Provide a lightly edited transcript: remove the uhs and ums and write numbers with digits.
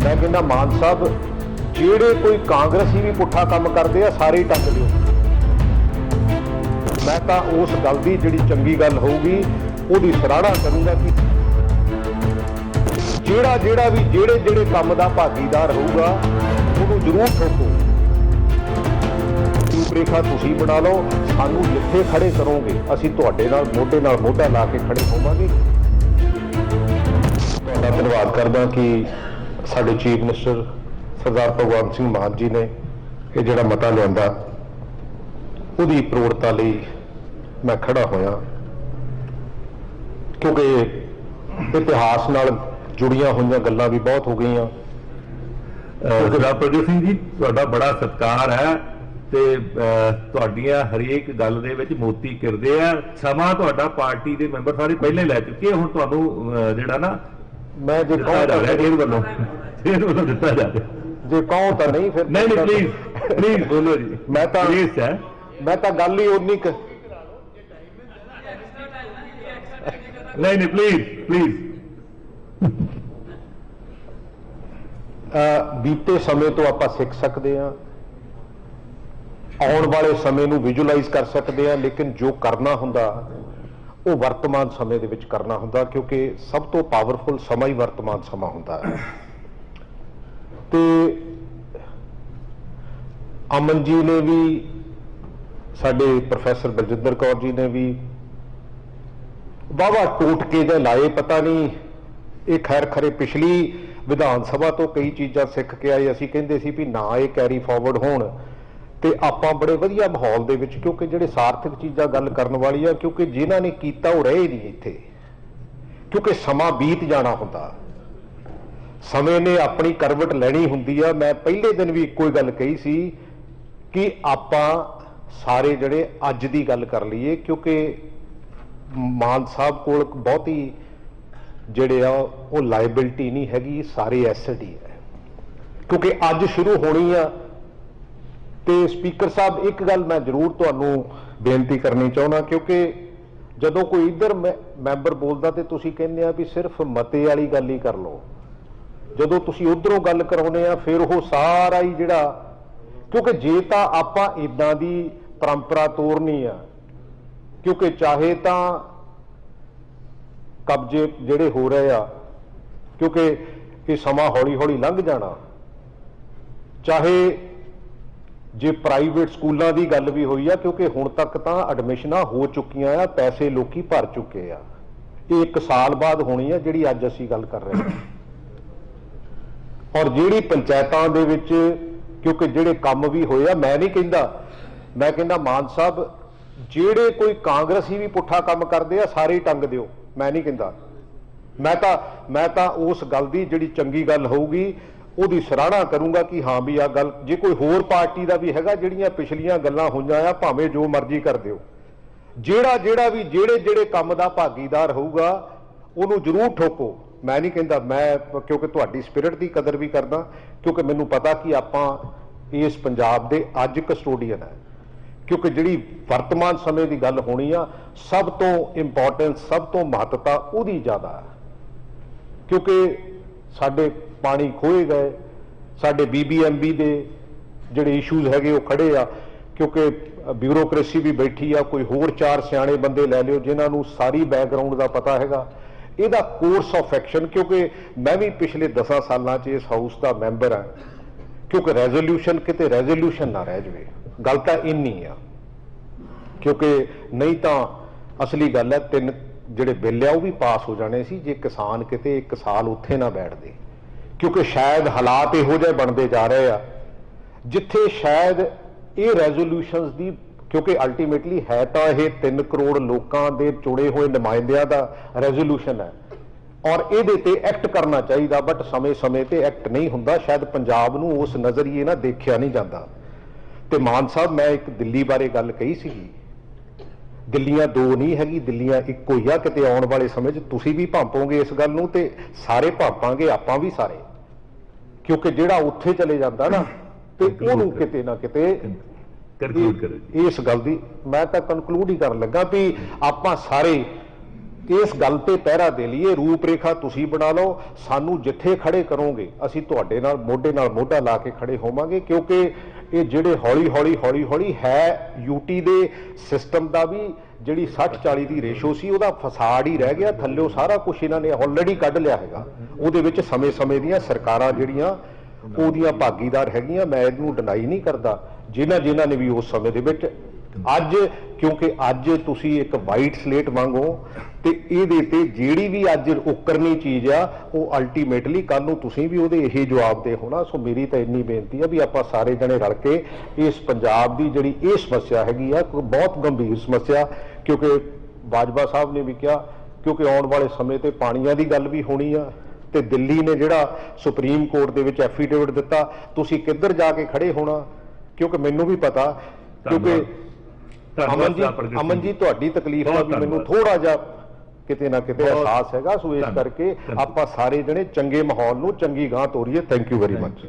मैं कहना मान साहब ਜਿਹੜੇ कोई कांग्रेसी भी पुट्ठा काम करते हैं सारे ही टंग दिओ। मैं तो उस गल की जिहड़ी चंगी गल होगी उसकी सराहना करूँगा कि ਜਿਹੜਾ भी ਜਿਹੜੇ काम का भागीदार होगा ਉਹਨੂੰ जरूर ठोको। रूपरेखा तुसीं बना लो, सानू जिथे खड़े करोगे असीं तुहाडे नाल मोढे नाल मोढा ला के खड़े होवांगे। तुहाडा धन्नवाद करदा कि साडे चीफ मिनिस्टर सरदार भगवंत सिंह मान जी ने ये जिहड़ा मता लिआंदा ਉਹਦੀ ਪ੍ਰੋੜਤਾ ਲਈ मैं खड़ा होया, क्योंकि इतिहास नाल जुड़ियां हुई गल्लां भी बहुत हो गई। सरदार प्रगट सिंह जी तुहाडा बड़ा सत्कार है ते तुहाडीਆਂ हरेक गल दे विच मोती किरदे आ। समा तुहाडा पार्टी दे मैंबर सारे पहले लै चुके, हुण तुहानू जिहड़ा ना मैं जे दिता जा रहा जेल वालों दिता जा रहा जे कहो तो नहीं फिर नहीं प्लीज प्लीज बोलो जी। मैं तो प्लीज है मैं तो गल ही उन्नी नहीं प्लीज प्लीज। बीते समय तो आप सीख सकते हैं, आने वाले समय नूं विजुलाइज कर सकते हैं, लेकिन जो करना हुंदा वो वर्तमान समय दे विच करना हुंदा, क्योंकि सब तो पावरफुल समा ही वर्तमान समा हुंदा है। ते अमन जी ने भी, साडे प्रोफैसर बलजिंदर कौर जी ने भी वाहवा टोटके जे लाए, पता नहीं ये खैर खरे पिछली विधान सभा तो कई चीज़ां सीख के आए। असीं कहिंदे सी भी ना ये कैरी फॉरवर्ड होण ते आपां बड़े वधिया माहौल दे विच, क्योंकि जिहड़े सार्थक चीज़ां गल करन वाली आ, क्योंकि जिन्हां ने कीता वो रहे नहीं इत्थे, क्योंकि समा बीत जाना हुंदा, समय ने अपनी करवट लैनी हुंदी आ। मैं पहले दिन भी इक्को गल कही सी कि आपां सारे जिहड़े अज दी गल कर लईए, क्योंकि मान साहब कोल बहुती जिहड़े आ वो लाइबिलिटी नहीं हैगी, सारे एसेट ही है, क्योंकि अज शुरू होनी आ। तो स्पीकर साहब एक गल मैं जरूर तुहानू बेनती करनी चाहना, क्योंकि जदों कोई इधर मैंबर बोलदा ते तुसीं कहंदे आ भी सिर्फ मते वाली गल ही कर लो, जदों तुसीं उधरों गल कराउने आ फिर वो सारा ही जिहड़ा, क्योंकि जे तां आपां इदां दी परंपरा तोड़नी आ, क्योंकि चाहे तां कब्जे जिहड़े हो रहे आ, क्योंकि ये समा हौली हौली लंघ जाना, चाहे जे प्राइवेट स्कूलों की गल भी हुई है, क्योंकि हुण तक तां एडमिशनां हो चुकियां आ, पैसे लोकी भर चुके आ, ये 1 साल बाद होनी है जिहड़ी अज असीं गल कर रहे हैं। और जिहड़ी पंचायतां दे विच, क्योंकि जिहड़े काम भी होए आ, मैं नहीं कहंदा, मैं कहंदा मान साहब जिहड़े कोई कांग्रेसी भी पुट्ठा काम करते हैं सारे ही टंग दिओ। मैं नहीं कहंदा, मैं तां उस गल की जिहड़ी चंगी गल होगी ਉਹਦੀ सराहना करूँगा कि हाँ भी आ गल जे कोई होर पार्टी का भी हैगा, जिहड़ियां पिछलियां गल्लां होईयां आ भावें जो मर्जी कर दिओ, ਜਿਹੜਾ भी ਜਿਹੜੇ काम का भागीदार होऊगा ਉਹਨੂੰ जरूर ठोको। मैं नहीं कहंदा, मैं क्योंकि तुहाडी स्पिरिट की कदर भी करदा, क्योंकि मैनूं पता कि आपां इस पंजाब दे अज कस्टोडियन है, क्योंकि जिहड़ी वर्तमान समय की गल होनी आ सब तो इंपॉर्टेंस सब तो महत्वता ਉਹਦੀ ज़्यादा है, क्योंकि साडे पानी खोए गए, साडे BBMB दे जिहड़े इशूज़ हैगे वो खड़े आ, क्योंकि ब्यूरोक्रेसी भी बैठी आ, कोई होर 4 सियाणे बंदे लै लिओ जिन्हां नूं सारी बैकग्राउंड का पता हैगा, इहदा कोर्स ऑफ एक्शन, क्योंकि मैं भी पिछले 10 सालों च इस हाउस का मैंबर हाँ, क्योंकि रेजोल्यूशन किते रेजोल्यूशन ना रह जाए, गल तां इन्नी आ, क्योंकि नहीं तो असली गल है 3 जिहड़े बिल आ वो भी पास हो जाने सी जे किसान किते 1 साल उत्थे ना बैठदे, क्योंकि शायद हालात इहो जिहे बनते जा रहे आ जिथे शायद ये रेजोल्यूशनस दी, क्योंकि अल्टीमेटली है तो यह 3 करोड़ लोगों के चुने हुए नुमाइंदियां का रेजोल्यूशन है और ये एक्ट करना चाहिए, बट समय समय पर एक्ट नहीं होंदा, शायद पंजाब नूं उस नज़रिए ना देखा नहीं जाता। तो मान साहब मैं एक दिल्ली बारे गल कही सी, दिल्लियां 2 नहीं हैगी, दिल्लियां एक ही आ, किते आने वाले समय तुसीं भी भांपोगे इस गल नूं ते सारे भांपांगे, आपां भी सारे, क्योंकि जिहड़ा उत्थे चले जाता ना तो उहनूं किते ना किते इस गल दी मैं तो कनकलूड ही कर लगा भी आपां सारे ਇਸ ਗੱਲ ਤੇ ਪਹਿਰਾ ਦੇ ਲਈਏ, ਰੂਪਰੇਖਾ ਤੁਸੀਂ ਬਣਾ ਲਓ, ਸਾਨੂੰ ਜਿੱਥੇ ਖੜੇ ਕਰੋਗੇ ਅਸੀਂ ਤੁਹਾਡੇ ਨਾਲ ਮੋਢਾ ਲਾ ਕੇ ਖੜੇ ਹੋਵਾਂਗੇ, ਕਿਉਂਕਿ ਇਹ ਜਿਹੜੇ ਹੌਲੀ ਹੌਲੀ ਹੈ ਯੂਟੀ ਦੇ ਸਿਸਟਮ ਦਾ ਵੀ ਜਿਹੜੀ 60-40 ਦੀ ਰੇਸ਼ੋ ਸੀ ਉਹਦਾ ਫਸਾੜ ਹੀ ਰਹਿ ਗਿਆ, ਥੱਲਿਓ ਸਾਰਾ ਕੁਝ ਇਹਨਾਂ ਨੇ ਆਲਰੇਡੀ ਕੱਢ ਲਿਆ ਹੈਗਾ। ਉਹਦੇ ਵਿੱਚ ਸਮੇਂ ਦੀਆਂ ਸਰਕਾਰਾਂ ਜਿਹੜੀਆਂ ਉਹਦੀਆਂ ਭਾਗੀਦਾਰ ਹੈਗੀਆਂ, ਮੈਂ ਇਹਨੂੰ ਡਿਨਾਈ ਨਹੀਂ ਕਰਦਾ, ਜਿਨ੍ਹਾਂ ਨੇ ਵੀ ਉਸ ਸਮੇਂ ਦੇ ਵਿੱਚ ਅੱਜ, ਕਿਉਂਕਿ ਅੱਜ ਤੁਸੀਂ ਇੱਕ ਵਾਈਟ ਸਲੇਟ ਵਾਂਗੋ ਤੇ ਇਹਦੇ ਤੇ ਜਿਹੜੀ ਵੀ ਅੱਜ ਉਕਰਨੀ ਚੀਜ਼ ਆ ਉਹ ਅਲਟੀਮੇਟਲੀ ਕੱਲ ਨੂੰ ਤੁਸੀਂ ਵੀ ਉਹਦੇ ਇਹੀ ਜਵਾਬ ਦੇ ਹੋਣਾ। ਸੋ ਮੇਰੀ ਤਾਂ ਇੰਨੀ ਬੇਨਤੀ ਆ ਵੀ ਆਪਾਂ ਸਾਰੇ ਜਣੇ ਰਲ ਕੇ ਇਸ ਪੰਜਾਬ ਦੀ ਜਿਹੜੀ ਇਹ ਸਮੱਸਿਆ ਹੈਗੀ ਆ, ਕੋਈ ਬਹੁਤ ਗੰਭੀਰ ਸਮੱਸਿਆ, ਕਿਉਂਕਿ ਬਾਜਵਾ ਸਾਹਿਬ ਨੇ ਵੀ ਕਿਹਾ, ਕਿਉਂਕਿ ਆਉਣ ਵਾਲੇ ਸਮੇਂ ਤੇ ਪਾਣੀਆਂ ਦੀ ਗੱਲ ਵੀ ਹੋਣੀ ਆ, ਤੇ ਦਿੱਲੀ ਨੇ ਜਿਹੜਾ ਸੁਪਰੀਮ ਕੋਰਟ ਦੇ ਵਿੱਚ ਐਫੀਡੇਵਿਟ ਦਿੱਤਾ, ਤੁਸੀਂ ਕਿੱਧਰ ਜਾ ਕੇ ਖੜੇ ਹੋਣਾ, ਕਿਉਂਕਿ ਮੈਨੂੰ ਵੀ ਪਤਾ, ਕਿਉਂਕਿ ਅਮਨ ਜੀ ਤੁਹਾਡੀ ਤਕਲੀਫ ਦਾ ਵੀ ਮੈਨੂੰ ਥੋੜਾ ਜਿਹਾ ਕਿਤੇ ਨਾ ਕਿਤੇ ਅਹਿਸਾਸ ਹੈਗਾ। ਸੋ ਇਸ ਕਰਕੇ ਆਪਾਂ ਸਾਰੇ ਜਣੇ ਚੰਗੇ ਮਾਹੌਲ ਨੂੰ ਚੰਗੀ ਗਾਂ ਤੋਰੀਏ। Thank you very much.